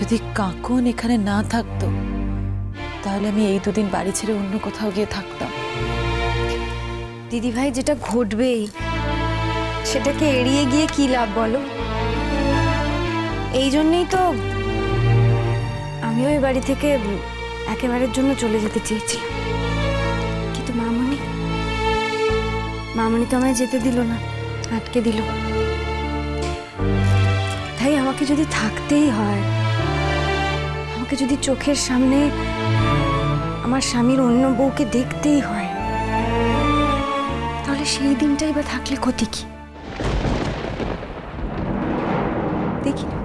যদি কাকুন এখানে না থাকতো তাহলে আমি এই দুদিন বাড়ি ছেড়ে অন্য কোথাও গিয়ে থাকতাম। দিদি ভাই, যেটা ঘটবেই সেটাকে এড়িয়ে গিয়ে কি লাভ বলো? এই জন্যই তো আমিও এই বাড়ি থেকে একেবারের জন্য চলে যেতে চেয়েছিলাম, কিন্তু মামনি তো আমায় যেতে দিল না, আটকে দিল। তাই আমাকে যদি থাকতেই হয়, আমাকে যদি চোখের সামনে আমার স্বামীর অন্য বউকে দেখতেই হয়, তাহলে সেই দিনটাই বা থাকলে ক্ষতি কি? দেখি না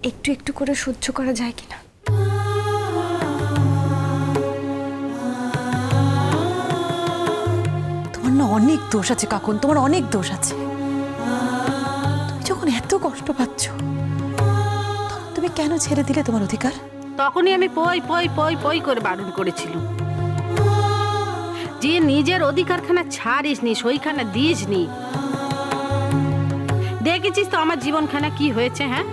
একটু একটু করে সহ্য করা যায় কিনা। তোমার না অনেক দোষ আছে কাকুন, তোমার অনেক দোষ আছে। তুমি যখন এত কষ্ট পাচ্ছ তখন তুমি কেন ছেড়ে দিলে তোমার অধিকার? তখনই আমি পই পই পই পই করে বারণ করেছিলাম যে নিজের অধিকারখানা ছাড়িসনি, সইখানা দিসনি। দেখেছিস তো আমার জীবনখানা কি হয়েছে। হ্যাঁ,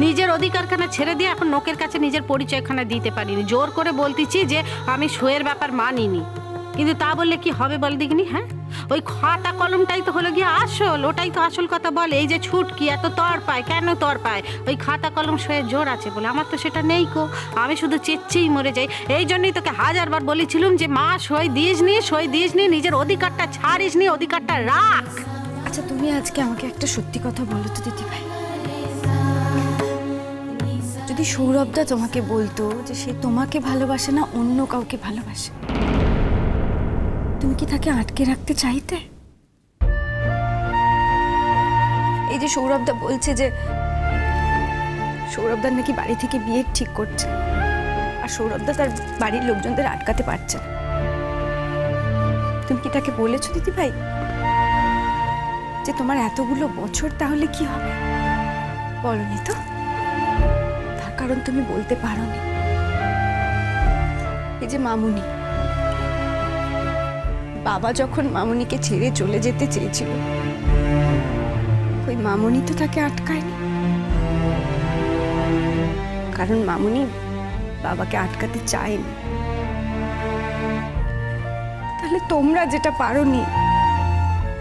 নিজের অধিকারখানা ছেড়ে দিয়ে এখন লোকের কাছে নিজের পরিচয়খানা দিতে পারিনি। জোর করে বলতেছি যে আমি সইয়ের ব্যাপার মানিনি, কিন্তু তা বললে কি হবে বল দেখিনি? হ্যাঁ, ওই খাতা কলমটাই তো হলো গিয়ে আসল, ওটাই তো আসল কথা বলে। এই যে ছুটকি এত তর পায়, কেন তর পায়? ওই খাতা কলম সইয়ের জোর আছে বলে। আমার তো সেটা নেই কো, আমি শুধু চেচ্ছেই মরে যাই। এই জন্যই তোকে হাজারবার বলেছিলাম যে মা সই দিসনি, নিজের অধিকারটা ছাড়িসনি, অধিকারটা রাখ। আচ্ছা, তুমি আজকে আমাকে একটা সত্যি কথা বলো তো দিদি ভাই। যদি সৌরভদা তোমাকে বলতো যে সে তোমাকে ভালোবাসে না, অন্য কাউকে ভালোবাসে, তুমি কি তাকে আটকে রাখতে চাইতে? এই যে সৌরভদা বলছে যে সৌরভদার নাকি বাড়ি থেকে বিয়ে ঠিক করছে, আর সৌরভদা তার বাড়ির লোকজনদের আটকাতে পারছে না, তুমি কি তাকে বলেছো দিদি ভাই যে তোমার এতগুলো বছর তাহলে কি হবে? বলনি তো, তার কারণ তুমি বলতে পারোনি। এই যে মামুনি, বাবা যখন মামুনিকে ছেড়ে চলে যেতে চেয়েছিল, ওই মামুনি তো তাকে আটকায়নি, কারণ মামুনি বাবাকে আটকাতে চায়নি। তাহলে তোমরা যেটা পারোনি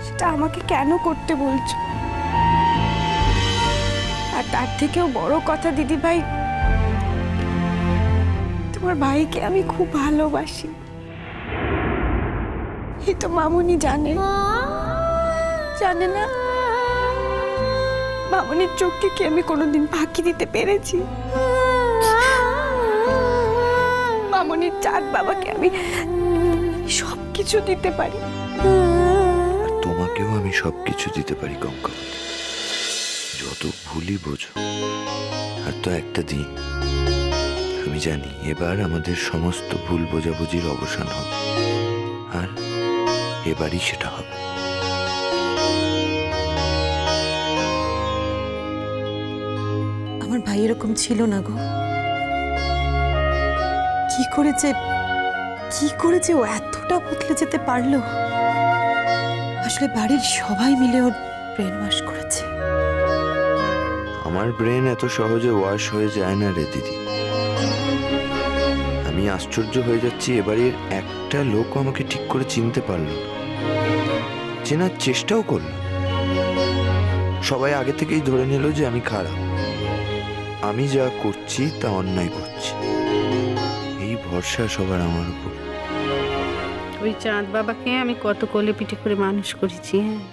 সেটা আমাকে কেন করতে বলছো? আর তার থেকেও বড় কথা দিদি ভাই, তোমার ভাইকে আমি খুব ভালোবাসি, এই তো মামুনি জানে না? মামুনির চোখকে কি আমি কোনোদিন ফাঁকি দিতে পেরেছি? মামুনির চাঁদ বাবাকে আমি সবকিছু দিতে পারি, তোমাকেও আমি সবকিছু দিতে পারি কঙ্কবতী, যত ভুলই বোঝো। আর তো একটা দিন আমি জানি এবার আমাদের সমস্ত ভুল বোঝাবুঝির অবসান হবে, আর এবারই সেটা হবে। আমার ভাই এরকম ছিল না গো। কি করেছে ও এতটা বদলে যেতে পারলো? আসলে বাড়ির সবাই মিলে ওর ব্রেন ওয়াশ করেছে। আমার ব্রেন এত সহজে ওয়াশ হয়ে যায় না রে দিদি। আমি আশ্চর্য হয়ে যাচ্ছি, এবারের একটা লোক আমাকে ঠিক করে চিনতে পারল না, চেনার চেষ্টাও করল। সবাই আগে থেকেই ধরে নিল যে আমি খারাপ, আমি যা করছি তা অন্যায় করছি। এই ভরসা সবার আমার উপর। ওই চাঁদ বাবাকে আমি কত কোলে পিঠে করে মানুষ করেছি। হ্যাঁ,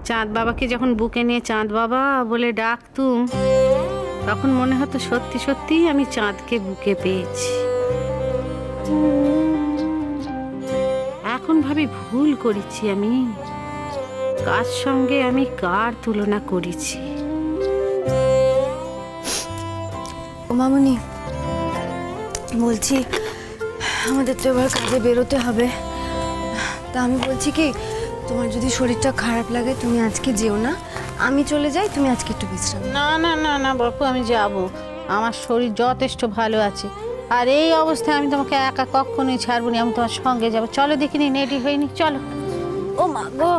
চাঁদ বাবাকে যখন বুকে নিয়ে চাঁদ বাবা বলে ডাকতুম, তখন মনে হতো সত্যি সত্যি আমি চাঁদকে বুকে পেয়েছি। এখন ভাবি ভুল করেছি আমি, কার সঙ্গে আমি কার তুলনা করেছি। ও মামুনি, বলছি আমাদের তো এবার কাজে বেরোতে হবে, তা আমি বলছি কি, তোমার যদি শরীরটা খারাপ লাগে তুমি আজকে যেও না, আমি চলে যাই, তুমি আজকে একটু বিশ্রাম নাও। না না না না বাপু, আমি যাব, আমার শরীর যথেষ্ট ভালো আছে। আর এই অবস্থায় আমি তোমাকে একা কখনোই ছাড়বো না, আমি তোমার সঙ্গে যাবো। চলো দেখিনি, রেডি হয়নি, চলো। ও মা গো,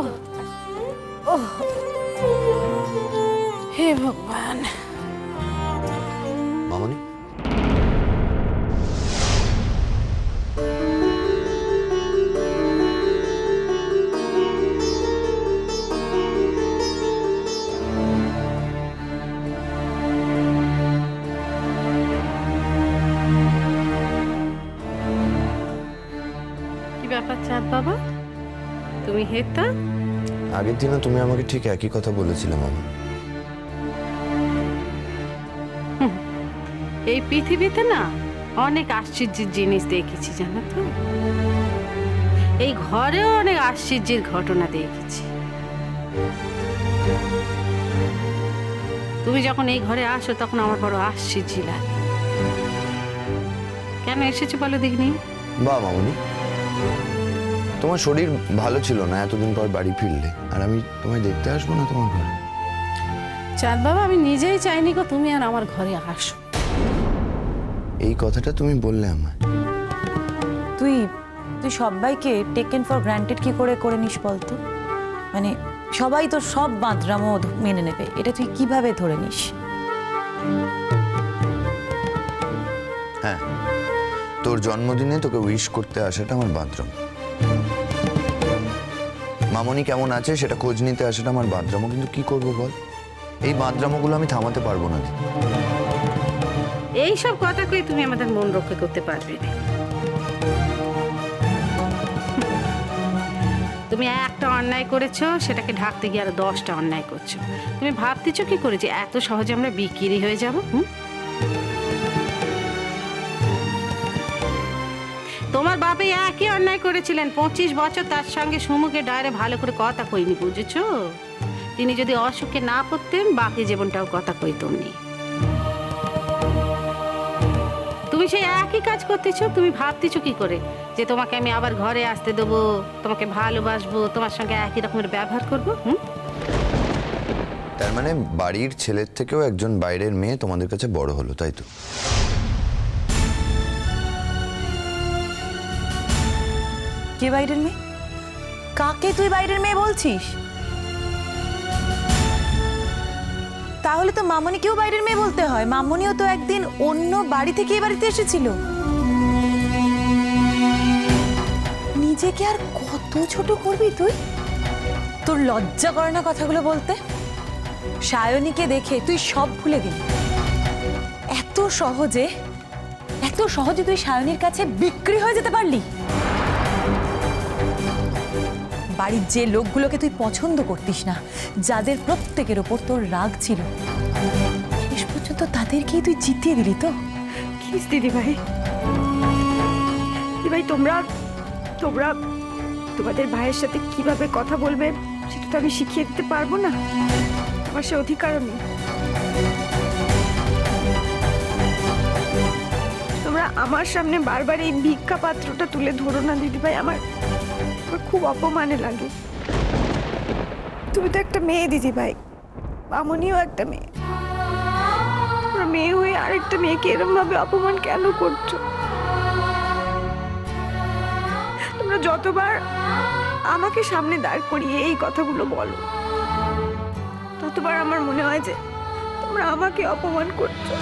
ও ভগবান। মামনি, কি ব্যাপার চাঁদ বাবা, তুমি হেতা? আগের দিনও তুমি আমাকে ঠিক একই কথা বলেছিলে মামা। এই পৃথিবীতে না অনেক আশ্চর্যের জিনিস দেখেছি জানো তো। এই ঘরেও অনেক আশ্চর্যের ঘটনা দেখেছি। তুমি যখন এই ঘরে আসো তখন আমার বড় আশ্চর্য লাগে। কেন এসেছো বলো দেখিনি? বা মামনি, তোমার শরীর ভালো ছিল না, এতদিন পর বাড়ি ফিরলে, আর আমি তোমায় দেখতে আসবো না তোমার ঘরে? চাঁদ বাবা, আমি নিজেই চাইনি গো তুমি আর আমার ঘরে আসো। এই কথাটা তুমি বললে আমায়। তুই তুই সবাইকে টেকেন ফর গ্রান্টেড কি করে করে নিস বলতো? মানে সবাই তো সব বাঁদরামও মেনে নেবে, এটা তুই কিভাবে ধরে নিস? হ্যাঁ, তোর জন্মদিনে তোকে উইশ করতে আসাটা আমার বাথরুম। মামনি কেমন আছে সেটা খোঁজ নিতে আসাটা আমার বাথরুম। কিন্তু কি করবো বল, এই বাথরুমগুলো আমি থামাতে পারবো না। এই সব কথা কই তুমি আমাদের মন রক্ষা করতে পারবে না। তুমি একটা অন্যায় করেছো, সেটাকে ঢাকতে গিয়ে আরো 10টা অন্যায় করছো। তুমি ভাবতেছো কি করে যে এত সহজে আমরা বিক্রি হয়ে যাবো? তোমার বাপে একই অন্যায় করেছিলেন 25 বছর, তার সঙ্গে সুমুখে ডায়রে ভালো করে কথা কইনি, বুঝেছো? তিনি যদি অসুখে না পড়তেন বাকি জীবনটাও কথা কইতম নি। তুমি সেই একই কাজ করতেছো। তুমি ভাবতেছো কি করে যে তোমাকে আমি আবার ঘরে আসতে দেবো, তোমাকে ভালোবাসবো, তোমার সঙ্গে একই রকমের ব্যবহার করবো? তার মানে বাড়ির ছেলের থেকেও একজন বাইরের মেয়ে তোমাদের কাছে বড় হলো, তাই তো? কে বাইরের মেয়ে? কাকে তুই বাইরের মেয়ে বলছিস? তাহলে তো মামনিকেও বাইরের মেয়ে বলতে হয়। মামনিও তো একদিন অন্য বাড়ি থেকে এই বাড়িতে এসেছিল। নিজেকে আর কত ছোট করবি তুই? তোর লজ্জা করে না কথাগুলো বলতে? সায়নীকে দেখে তুই সব ভুলে গেলি। এত সহজে তুই সায়নীর কাছে বিক্রি হয়ে যেতে পারলি? বাড়ির যে লোকগুলোকে তুই পছন্দ করতিস না, যাদের প্রত্যেকের ওপর তোর রাগ ছিল, শেষ পর্যন্ত তাদেরকেই তুই জিতিয়ে দিলি তো? প্লিজ দিদিভাই, দিদিভাই তোমরা তোমাদের ভাইয়ের সাথে কিভাবে কথা বলবে সেটা তো আমি শিখিয়ে দিতে পারবো না। আমার সে অধিকারও নেই। তোমরা আমার সামনে বারবার এই ভিক্ষা পাত্রটা তুলে ধরো না দিদিভাই, আমার খুব অপমানে লাগে। তুমি তো একটা মেয়ে দিদিভাই, মামনিও একটা মেয়ে। তোমরা মেয়ে হয়ে আরেকটা মেয়েকে এরকম ভাবে অপমান কেন করছো? তোমরা যতবার আমাকে সামনে দাঁড় করিয়ে এই কথাগুলো বলো, ততবার আমার মনে হয় যে তোমরা আমাকে অপমান করছো।